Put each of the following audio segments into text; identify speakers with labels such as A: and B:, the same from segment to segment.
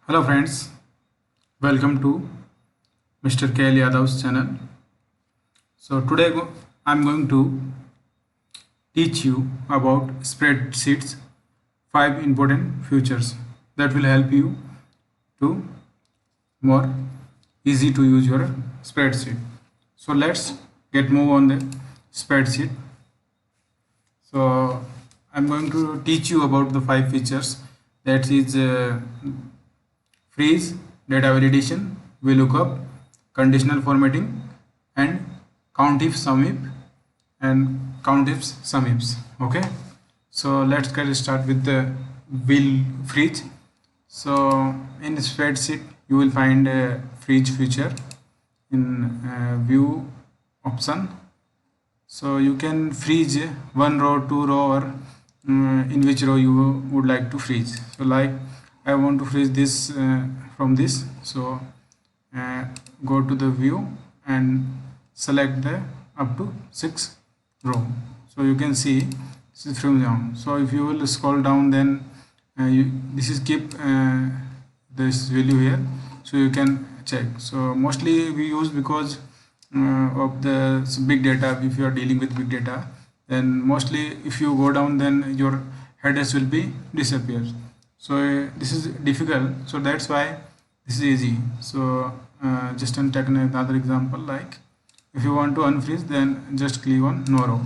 A: Hello friends, welcome to Mr. KL Yadav's channel. So today I'm going to teach you about spreadsheets, 5 important features that will help you to more easy to use your spreadsheet. So let's get move on the spreadsheet. So I'm going to teach you about the 5 features, that is freeze, data validation, Vlookup, conditional formatting, and countif sumif and countifs sumifs. Okay, so let's get started with the will freeze. So in spreadsheet you will find a freeze feature in view option. So you can freeze one row, two row, or in which row you would like to freeze. So like I want to freeze this from this, so go to the view and select the up to 6 row. So you can see this is from down. So if you will scroll down, then this is keep this value here, so you can check. So mostly we use because of the big data. If you are dealing with big data, then mostly if you go down, then your headers will be disappear. So this is difficult, so that's why this is easy. So just take another example, like if you want to unfreeze, then just click on no row,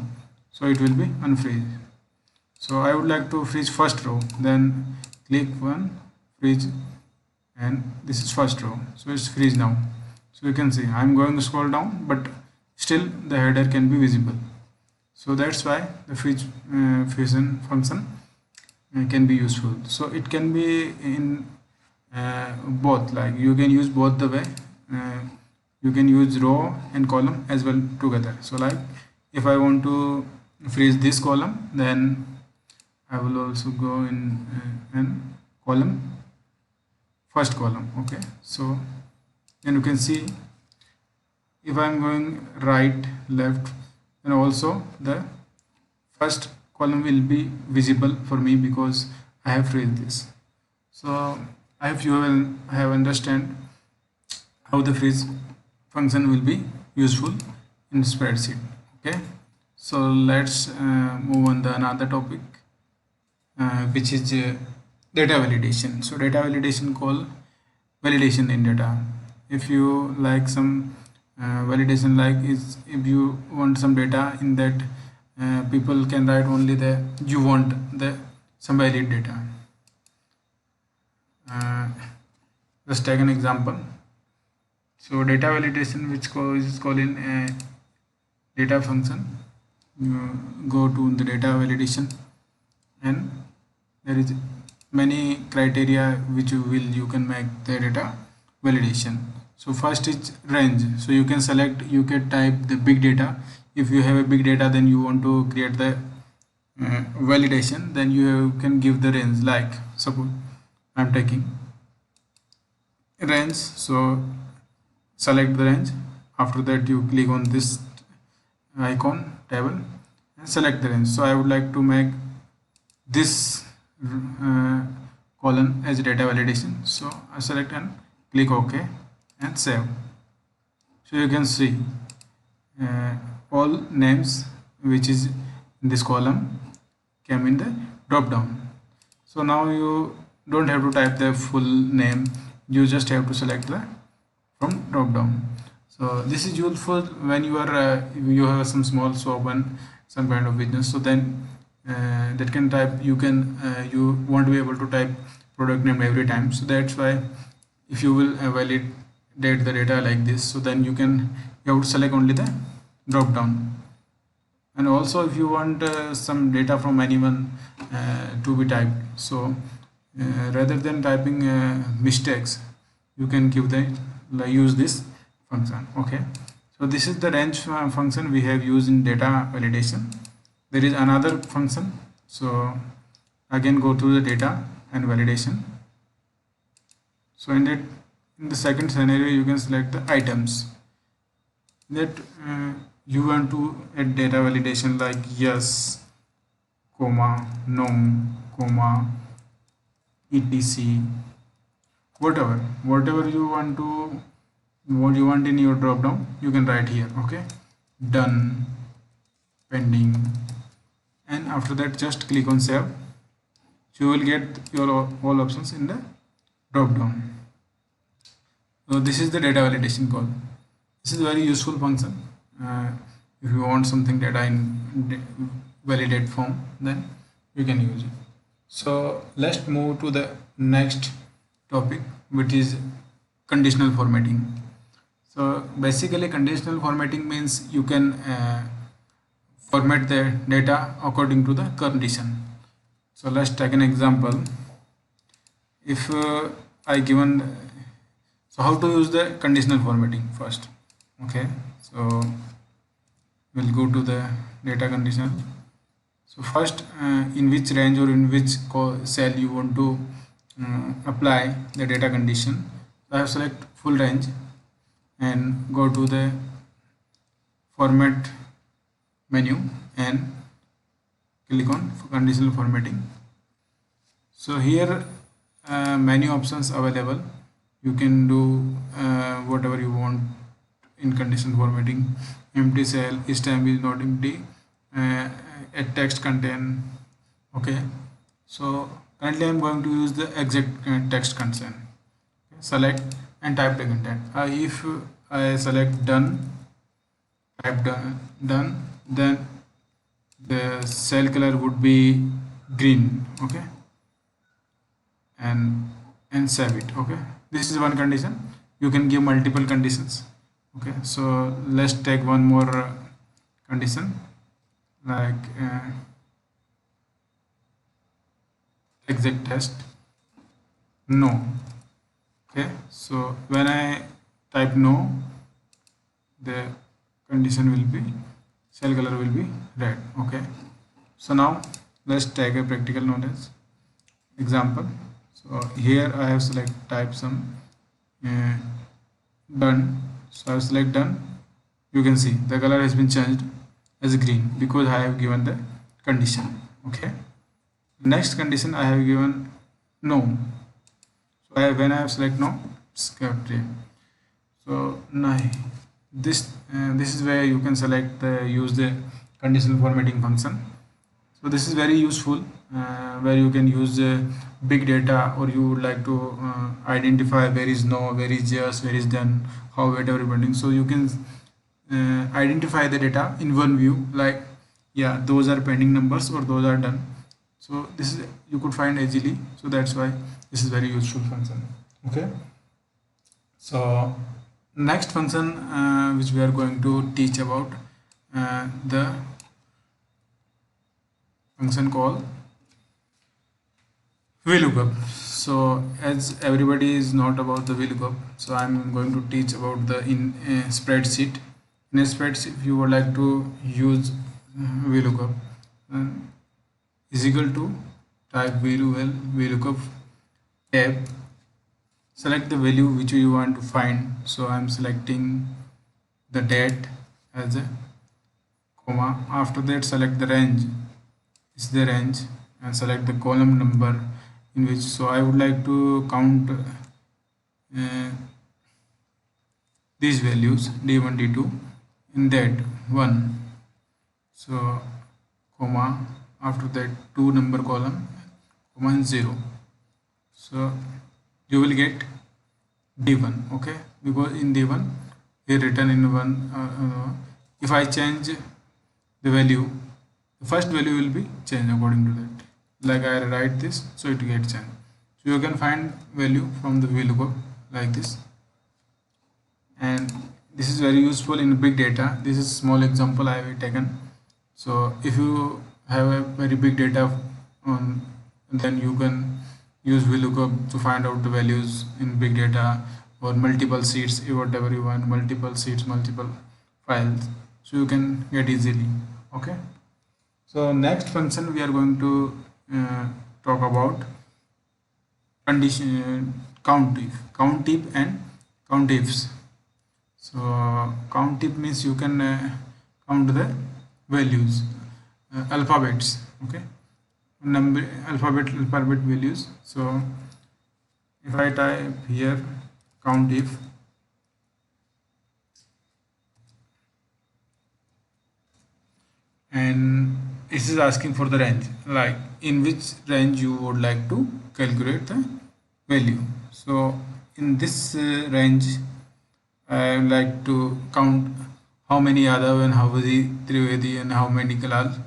A: so it will be unfreeze. So I would like to freeze first row, then click one freeze, and this is first row, so it's freeze now. So you can see I'm going to scroll down, but still the header can be visible. So that's why the freeze function can be useful. So it can be in both, like you can use both the way. You can use row and column as well together. So like if I want to freeze this column, then I will also go in column, first column. Okay, so then you can see if I'm going right, left, and also the first column will be visible for me because I have freeze this. So I hope you will have understand how the freeze function will be useful in spreadsheet. Okay, so let's move on to another topic, which is data validation. So data validation call validation in data. If you like some validation, like is if you want some data in that people can write only the you want the some valid data. Just take an example. So data validation, which is called in a data function. You go to the data validation, and there is many criteria which you can make the data validation. So first is range. So you can select, you can type the big data. If you have a big data, then you want to create the validation, then you can give the range. Like suppose I'm taking range, so select the range. After that you click on this icon table and select the range. So I would like to make this column as data validation, so I select and click OK and save. So you can see all names which is in this column came in the drop down. So now you don't have to type the full name, you just have to select the from drop down. So this is useful when you are you have some small shop and some kind of business. So then that can type, you can you won't be able to type product name every time. So that's why if you will validate the data like this, so then you have to select only the drop down. And also if you want some data from anyone to be typed, so rather than typing mistakes, you can give the use this function. Okay, so this is the range function we have used in data validation. There is another function, so again go to the data and validation. So in the second scenario, you can select the items that you want to add data validation, like yes, comma, no, comma, etc, whatever you want to, what you want in your drop down, you can write here. Okay, done, pending, and after that just click on save. So you will get your all options in the drop down. So this is the data validation call. This is a very useful function. If you want something data in validate form, then you can use it. So let's move to the next topic, which is conditional formatting. So basically conditional formatting means you can format the data according to the condition. So let's take an example. If I given, so how to use the conditional formatting first. Okay, so we'll go to the data conditional. So first, in which range or in which cell you want to apply the data condition. So I have select full range and go to the format menu and click on conditional formatting. So here many options available. You can do whatever you want in conditional formatting. Empty cell, each time is not empty, a text content. Okay, so currently I am going to use the exact text content. Okay, select and type the content. If I select done, type done, then the cell color would be green. Okay, and save it. Okay, this is one condition. You can give multiple conditions. Okay, so let's take one more condition, like exact test no. Okay, so when I type no, the condition will be, cell color will be red. Okay, so now let's take a practical knowledge example. So here I have select type some done. So I have select done. You can see the color has been changed as green because I have given the condition. Okay, next condition I have given no. So when I have select no, it's kept red. So now this is where you can select use the conditional formatting function. So this is very useful, where you can use big data, or you would like to identify where is no, where is yes, where is done, how whatever pending. So you can identify the data in one view, like yeah, those are pending numbers or those are done. So this is, you could find easily. So that's why this is very useful function. Okay, so next function which we are going to teach about, the function called Vlookup. So as everybody is not about the Vlookup, so I'm going to teach about the in spreadsheet. In a spreadsheet, if you would like to use Vlookup, is equal to type Vlookup tab, select the value which you want to find. So I'm selecting the date as a comma. After that, select the range, is the range, and select the column number in which, so I would like to count these values d1 d2 in that one. So comma, after that 2 number column, comma, and 0. So you will get d1. Okay, because in d1 here written in one, if I change the value, the first value will be changed according to that. Like I write this, so it gets changed. So you can find value from the VLOOKUP like this, and this is very useful in big data. This is small example I have taken. So if you have a very big data on, then you can use VLOOKUP to find out the values in big data, or multiple sheets, whatever you want, multiple sheets, multiple files, so you can get easily. Okay, so next function we are going to talk about condition countif and countifs. So countif means you can count the values, alphabets. Okay, alphabet values. So if I type here countif, and this is asking for the range, like in which range you would like to calculate the value. So in this range I would like to count how many Yadav and how many Trivedi and how many Kalal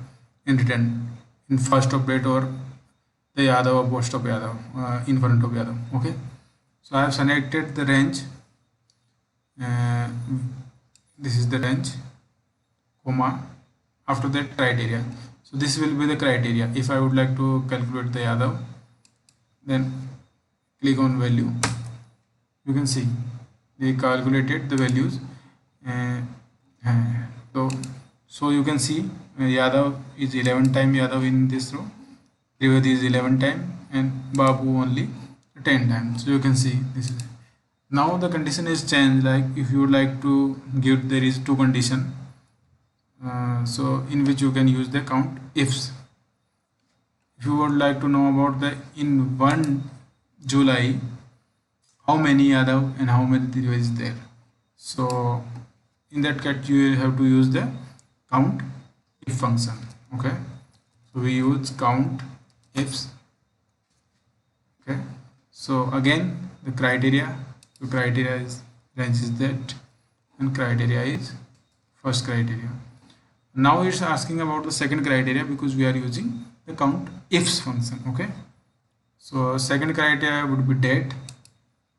A: in return in first of date or the Yadav or post of Yadav in front of Yadav. Okay, so I have selected the range. uh, this is the range, comma, after that criteria. So this will be the criteria. If I would like to calculate the Yadav, then click on value. You can see they calculated the values. uh, so you can see Yadav is 11 time Yadav in this row, Trivedi is 11 time, and Babu only 10 times. So you can see this is, now the condition is changed. Like if you would like to give, there is two condition, so in which you can use the count ifs. If you would like to know about the in 1 July how many Yadav and how many Trivedi is there, so in that case you will have to use the count if function. Okay, so we use count ifs. Okay, so again the criteria, the criteria is range is that, and criteria is first criteria. Now it's asking about the second criteria because we are using the count ifs function. Okay, so second criteria would be date,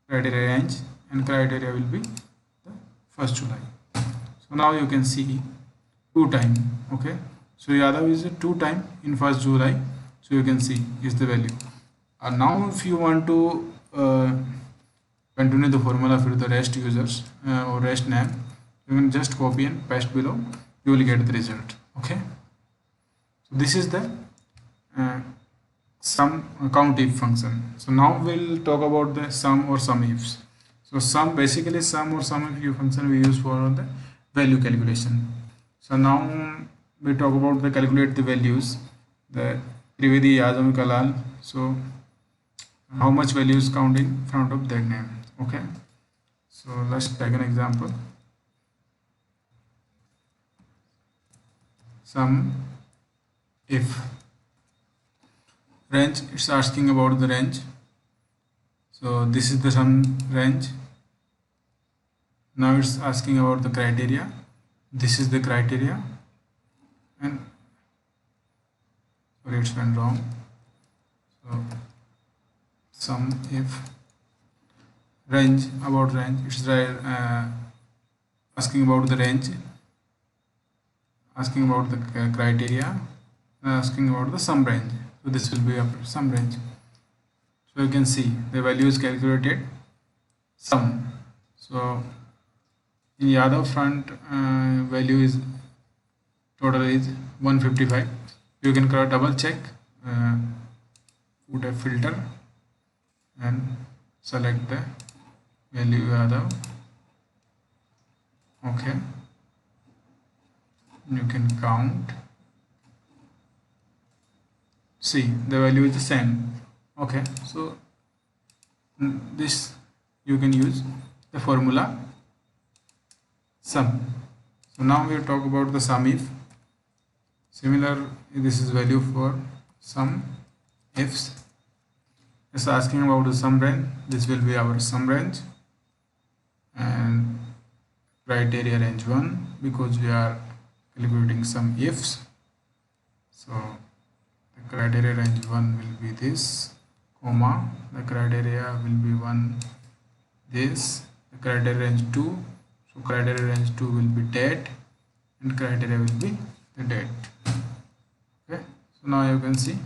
A: criteria range, and criteria will be the 1st July. So now you can see 2 time. Okay, so Yadav is 2 time in 1st July, so you can see is the value. Now if you want to continue the formula for the rest users or rest name, you can just copy and paste below, you will get the result. Okay, so this is the sum countif function. So now we'll talk about the sum or sumifs. So sum, basically sum or sumif function we use for the value calculation. So now we talk about the calculate the values, the Trivedi, Yadav, Kalal. So how much values count in front of that name. Okay, so let's take an example. Sum if range, it's asking about the range. So this is the sum range. Now it's asking about the criteria. This is the criteria, and sorry, it's went wrong. So sum if range, about range, it's asking about the range, asking about the criteria, asking about the sum range. So this will be a sum range. So you can see the value is calculated sum. So in Yadav front value is total is 155. You can double check, put a filter and select the value Yadav. Okay, you can count, see the value is the same. Okay, so this you can use the formula sum. So now we will talk about the sum if. Similar, this is value for sum ifs. It's asking about the sum range. This will be our sum range, and criteria range 1 because we are calculating sum ifs. So the criteria range 1 will be this, comma, the criteria will be 1 this, the criteria range 2. So criteria range 2 will be date, and criteria will be the date. Okay, so now you can see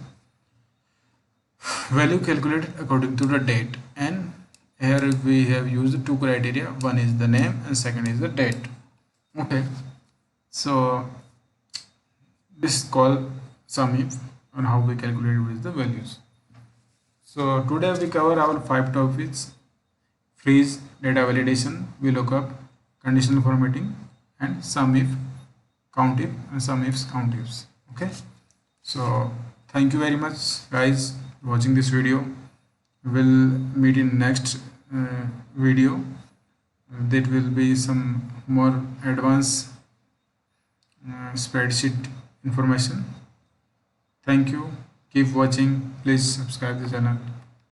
A: value calculated according to the date, and here we have used two criteria. One is the name and second is the date. Okay, so this is called sum if, and how we calculate with the values. So today we cover our 5 topics: freeze, data validation, vlookup, conditional formatting, and sum if, countif, and sumifs, countifs. Okay, so thank you very much guys for watching this video. We'll meet in next video. That will be some more advanced spreadsheet information. Thank you. Keep watching. Please subscribe the channel.